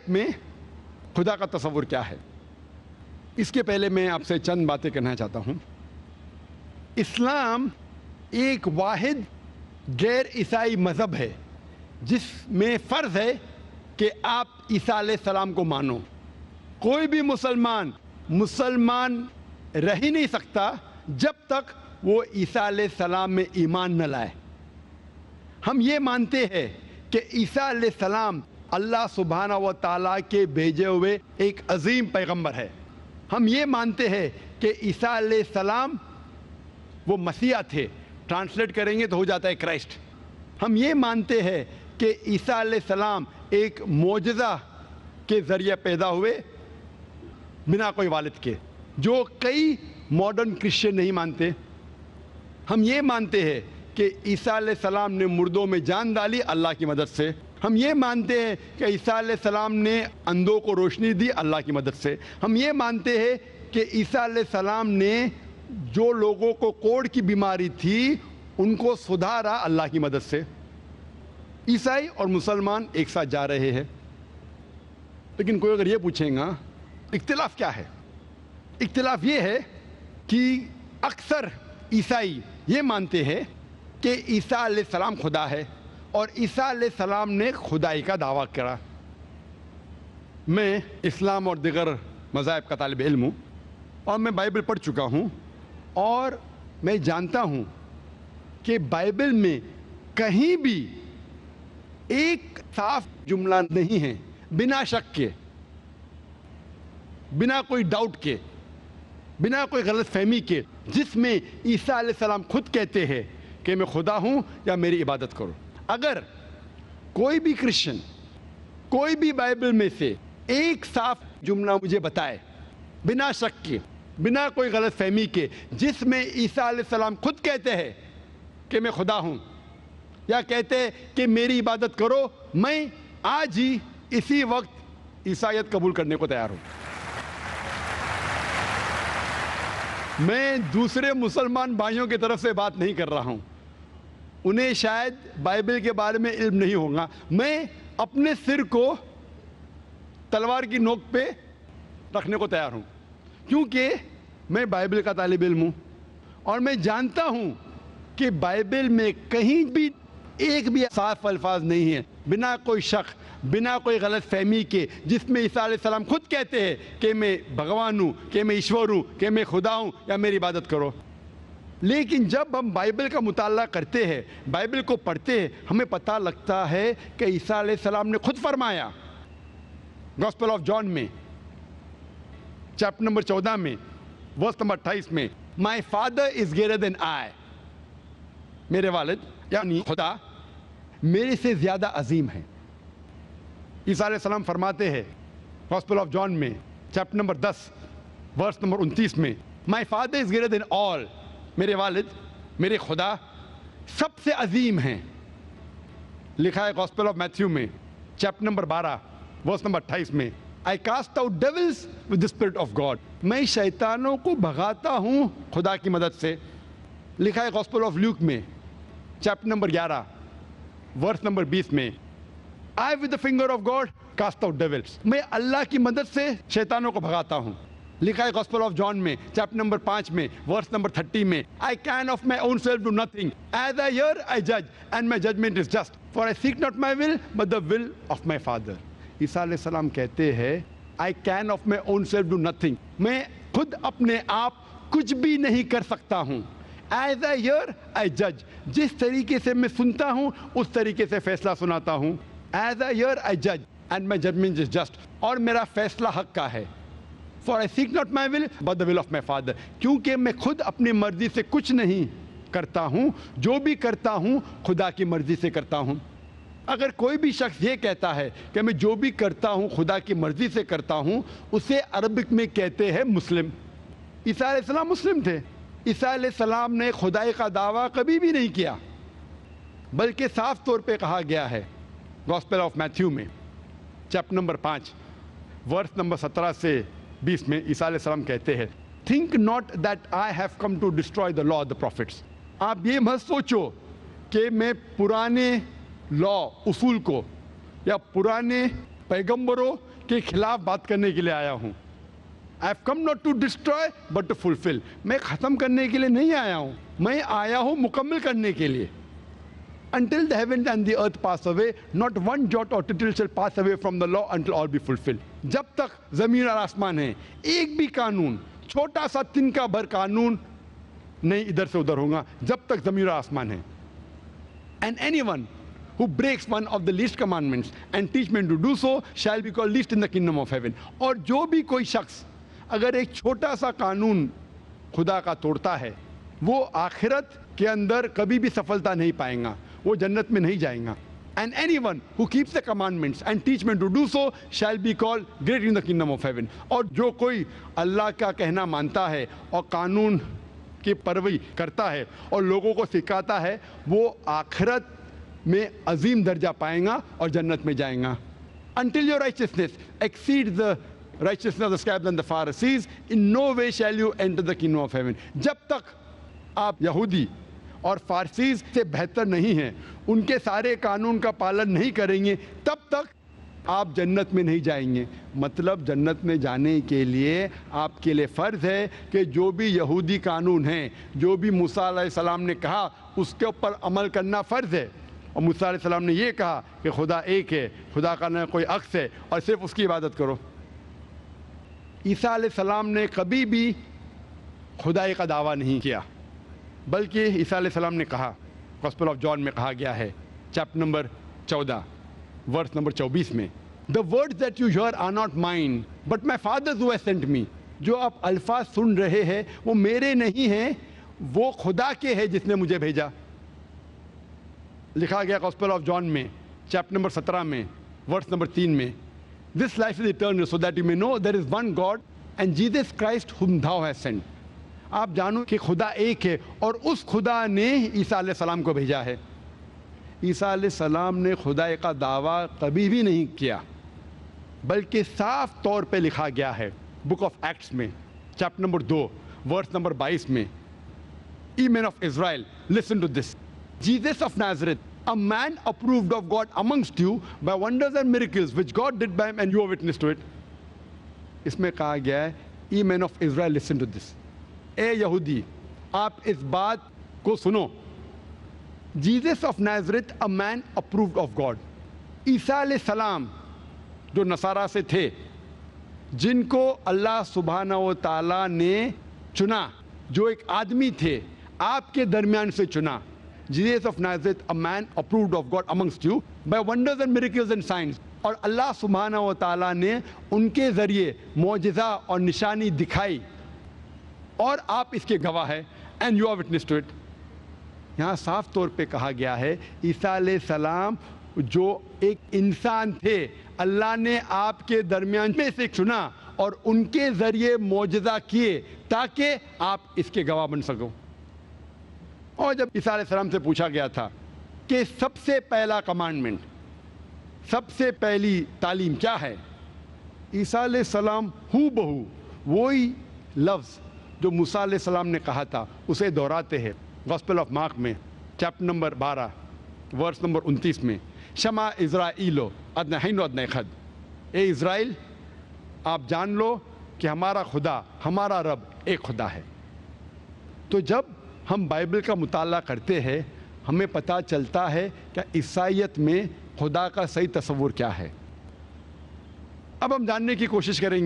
عیسائیت میں خدا کا تصور کیا ہے؟ اس کے پہلے میں آپ سے چند باتیں کہنا چاہتا ہوں۔ اسلام ایک واحد غیر عیسائی مذہب ہے جس میں فرض ہے کہ آپ عیسیٰ علیہ السلام کو مانو۔ کوئی بھی مسلمان رہ ہی نہیں سکتا جب تک وہ عیسیٰ علیہ السلام میں ایمان نہ لائے۔ ہم یہ مانتے ہیں کہ عیسیٰ علیہ السلام اللہ سبحانہ و تعالیٰ کے بھیجے ہوئے ایک عظیم پیغمبر ہے۔ ہم یہ مانتے ہیں کہ عیسیٰ علیہ السلام وہ مسیح تھے، ٹرانسلیٹ کریں گے تو ہو جاتا ہے کرائسٹ۔ ہم یہ مانتے ہیں کہ عیسیٰ علیہ السلام ایک معجزہ کے ذریعے پیدا ہوئے بنا کوئی والد کے، جو کئی ماڈرن کرسچن نہیں مانتے۔ ہم یہ مانتے ہیں کہ عیسیٰ علیہ السلام نے مردوں میں جان ڈالی اللہ کی مدد سے۔ ہم یہ مانتے ہیں کہ عیسیٰ علیہ السلام نے اندھوں کو روشنی دی اللہ کی مدد سے۔ ہم یہ مانتے ہیں کہ عیسیٰ علیہ السلام نے جو لوگوں کو کوڑ کی بیماری تھی ان کو سدھارا اللہ کی مدد سے۔ عیسائی اور مسلمان ایک ساتھ جا رہے ہیں، لیکن کوئی اگر یہ پوچھیں گا اختلاف کیا ہے؟ اختلاف یہ ہے کہ اکثر عیسائی یہ مانتے ہیں کہ عیسیٰ علیہ السلام خدا ہے اور عیسیٰ علیہ السلام نے خدائی کا دعویٰ کرا۔ میں اسلام اور دیگر مذاہب کا طالب علم ہوں اور میں بائبل پڑھ چکا ہوں، اور میں جانتا ہوں کہ بائبل میں کہیں بھی ایک صاف جملہ نہیں ہے بنا شک کے، بنا کوئی ڈاؤٹ کے، بنا کوئی غلط فہمی کے، جس میں عیسیٰ علیہ السلام خود کہتے ہیں کہ میں خدا ہوں یا میری عبادت کرو۔ اگر کوئی بھی کرسچن کوئی بھی بائبل میں سے ایک صاف جملہ مجھے بتائے بنا شک کے، بنا کوئی غلط فہمی کے، جس میں عیسیٰ علیہ السلام خود کہتے ہیں کہ میں خدا ہوں یا کہتے ہیں کہ میری عبادت کرو، میں آج ہی اسی وقت عیسائیت قبول کرنے کو تیار ہوں۔ میں دوسرے مسلمان بھائیوں کی طرف سے بات نہیں کر رہا ہوں، انہیں شاید بائبل کے بارے میں علم نہیں ہوگا۔ میں اپنے سر کو تلوار کی نوک پہ رکھنے کو تیار ہوں، کیونکہ میں بائبل کا طالب علم ہوں اور میں جانتا ہوں کہ بائبل میں کہیں بھی ایک بھی صاف الفاظ نہیں ہے بنا کوئی شک، بنا کوئی غلط فہمی کے، جس میں عیسیٰ علیہ السلام خود کہتے ہیں کہ میں بھگوان ہوں، کہ میں ایشور ہوں، کہ میں خدا ہوں یا میری عبادت کرو۔ لیکن جب ہم بائبل کا مطالعہ کرتے ہیں، بائبل کو پڑھتے ہیں، ہمیں پتہ لگتا ہے کہ عیسیٰ علیہ السلام نے خود فرمایا گاسپل آف جان میں چیپٹر نمبر 14 میں ورس نمبر 28 میں، my father is greater than آئی، میرے والد یعنی خدا میرے سے زیادہ عظیم ہے۔ عیسیٰ علیہ السلام فرماتے ہیں گاسپل آف جان میں چیپٹر نمبر 10 ورس نمبر 29 میں، my father is greater than آل، میرے والد، میرے خدا سب سے عظیم ہیں۔ لکھا ہے گاسپل آف میتھیو میں چیپٹر نمبر 12 ورس نمبر 28 میں، I cast out devils with the spirit of God، میں شیطانوں کو بھگاتا ہوں خدا کی مدد سے۔ لکھا ہے گاسپل آف لیوک میں چیپٹر نمبر 11 ورس نمبر 20 میں، I with the finger of God cast out devils، میں اللہ کی مدد سے شیطانوں کو بھگاتا ہوں۔ لکھا ہے گاسپل آف جان میں چیپٹر نمبر 5 میں ورس نمبر 30 میں، I can of my own self do nothing، as I hear I judge and my judgment is just، for I seek not my will but the will of my Father۔ عیسیٰ علیہ السلام کہتے ہیں I can of my own self do nothing، میں خود اپنے آپ کچھ بھی نہیں کر سکتا ہوں۔ As I hear I judge، جس طریقے سے میں سنتا ہوں اس طریقے سے فیصلہ سناتا ہوں۔ As I hear I judge and my judgment is just، اور میرا فیصلہ حق کا ہے۔ For I seek not my will but the will of my Father، کیونکہ میں خود اپنی مرضی سے کچھ نہیں کرتا ہوں، جو بھی کرتا ہوں خدا کی مرضی سے کرتا ہوں۔ اگر کوئی بھی شخص یہ کہتا ہے کہ میں جو بھی کرتا ہوں خدا کی مرضی سے کرتا ہوں، اسے عربک میں کہتے ہیں مسلم۔ عیسیٰ علیہ السلام مسلم تھے۔ عیسیٰ علیہ السلام نے خدائی کا دعویٰ کبھی بھی نہیں کیا، بلکہ صاف طور پہ کہا گیا ہے گاسپل آف میتھیو میں چیپٹر نمبر 5 ورس نمبر 17 سے 20 میں عیسیٰ علیہ السلام کہتے ہیں، think not that I have come to destroy the law of the prophets, آپ یہ مت سوچو کہ میں پرانے لا اصول کو یا پرانے پیغمبروں کے خلاف بات کرنے کے لیے آیا ہوں. I have come not to destroy but to fulfill. میں ختم کرنے کے لیے نہیں آیا ہوں, میں آیا ہوں مکمل کرنے کے لیے. Until the heavens and the earth pass away, not one jot or tittle shall pass away from the law until all be fulfilled. جب تک زمین اور آسمان ہے, ایک بھی قانون, چھوٹا سا تنکا بھر قانون نہیں ادھر سے ادھر ہوگا جب تک زمین اور آسمان ہے. And anyone who breaks one of the least commandments and teach men to do so shall be called least in the kingdom of heaven. اور جو بھی کوئی شخص اگر ایک چھوٹا سا قانون خدا کا توڑتا ہے, وہ آخرت کے اندر کبھی بھی سفلتا نہیں پائیں گا, وہ جنت میں نہیں جائیں گا. And anyone who keeps the commandments and teach men to do so shall be called great in the kingdom of heaven. اور جو کوئی اللہ کا کہنا مانتا ہے اور قانون کی پیروی کرتا ہے اور لوگوں کو سکھاتا ہے, وہ آخرت میں عظیم درجہ پائیں گا اور جنت میں جائیں گا. Until your righteousness exceeds the righteousness of the scribes and the Pharisees, in no way shall you enter the kingdom of heaven. جب تک آپ یہودی اور فارسیز سے بہتر نہیں ہیں, ان کے سارے قانون کا پالن نہیں کریں گے, تب تک آپ جنت میں نہیں جائیں گے. مطلب جنت میں جانے کے لیے آپ کے لیے فرض ہے کہ جو بھی یہودی قانون ہیں, جو بھی موسیٰ علیہ السلام نے کہا, اس کے اوپر عمل کرنا فرض ہے. اور موسیٰ علیہ السلام نے یہ کہا کہ خدا ایک ہے, خدا کا نہ کوئی عکس ہے, اور صرف اس کی عبادت کرو. عیسیٰ علیہ السلام نے کبھی بھی خدائی کا دعویٰ نہیں کیا, بلکہ عیسیٰ علیہ السلام نے کہا, گوسپل آف جان میں کہا گیا ہے, چیپٹر نمبر 14 ورس نمبر 24 میں, The words that you hear are not mine, but my Father who has sent me. جو آپ الفاظ سن رہے ہیں وہ میرے نہیں ہیں, وہ خدا کے ہیں جس نے مجھے بھیجا. لکھا گیا گوسپل آف جان میں چیپٹر نمبر 17 میں ورس نمبر 3 میں, This life is eternal so that you may know there is one God and Jesus Christ whom thou hast sent. آپ جانو کہ خدا ایک ہے اور اس خدا نے عیسیٰ علیہ السلام کو بھیجا ہے. عیسیٰ علیہ السلام نے خدائی کا دعویٰ کبھی بھی نہیں کیا, بلکہ صاف طور پہ لکھا گیا ہے بک آف ایکٹس میں چیپٹر نمبر 2 ورس نمبر 22 میں, Ye men of Israel, listen to this. Jesus of Nazareth, a man approved of God amongst you by wonders and miracles which God did by him, and you are witness to it. اس میں کہا گیا ہے, Ye men of Israel, listen to this. اے یہودی, آپ اس بات کو سنو. Jesus of Nazareth, a man approved of God. عیسیٰ علیہ السلام جو نصارہ سے تھے, جن کو اللہ سبحانہ و تعالیٰ نے چنا, جو ایک آدمی تھے آپ کے درمیان سے چنا. Jesus of Nazareth, a man approved of God amongst you by wonders and miracles and signs. اور اللہ سبحانہ و تعالیٰ نے ان کے ذریعے معجزہ اور نشانی دکھائی, اور آپ اس کے گواہ ہیں, and you are witness to it. یہاں صاف طور پہ کہا گیا ہے عیسیٰ علیہ السلام جو ایک انسان تھے, اللہ نے آپ کے درمیان میں سے چنا اور ان کے ذریعے معجزہ کیے تاکہ آپ اس کے گواہ بن سکو. اور جب عیسیٰ علیہ السلام سے پوچھا گیا تھا کہ سب سے پہلا کمانڈمنٹ, سب سے پہلی تعلیم کیا ہے, عیسیٰ علیہ السلام ہو بہو وہی لفظ جو موسیٰ علیہ السلام نے کہا تھا اسے دہراتے ہیں. گوسپل آف مارک میں چیپٹر نمبر 12 ورس نمبر 29 میں, شما اسرائیلو ادنی حین و ادنی خد. اے اسرائیل, آپ جان لو کہ ہمارا خدا, ہمارا رب ایک خدا ہے. تو جب ہم بائبل کا مطالعہ کرتے ہیں ہمیں پتہ چلتا ہے کہ عیسائیت میں خدا کا صحیح تصور کیا ہے. اب ہم جاننے کی کوشش کریں گے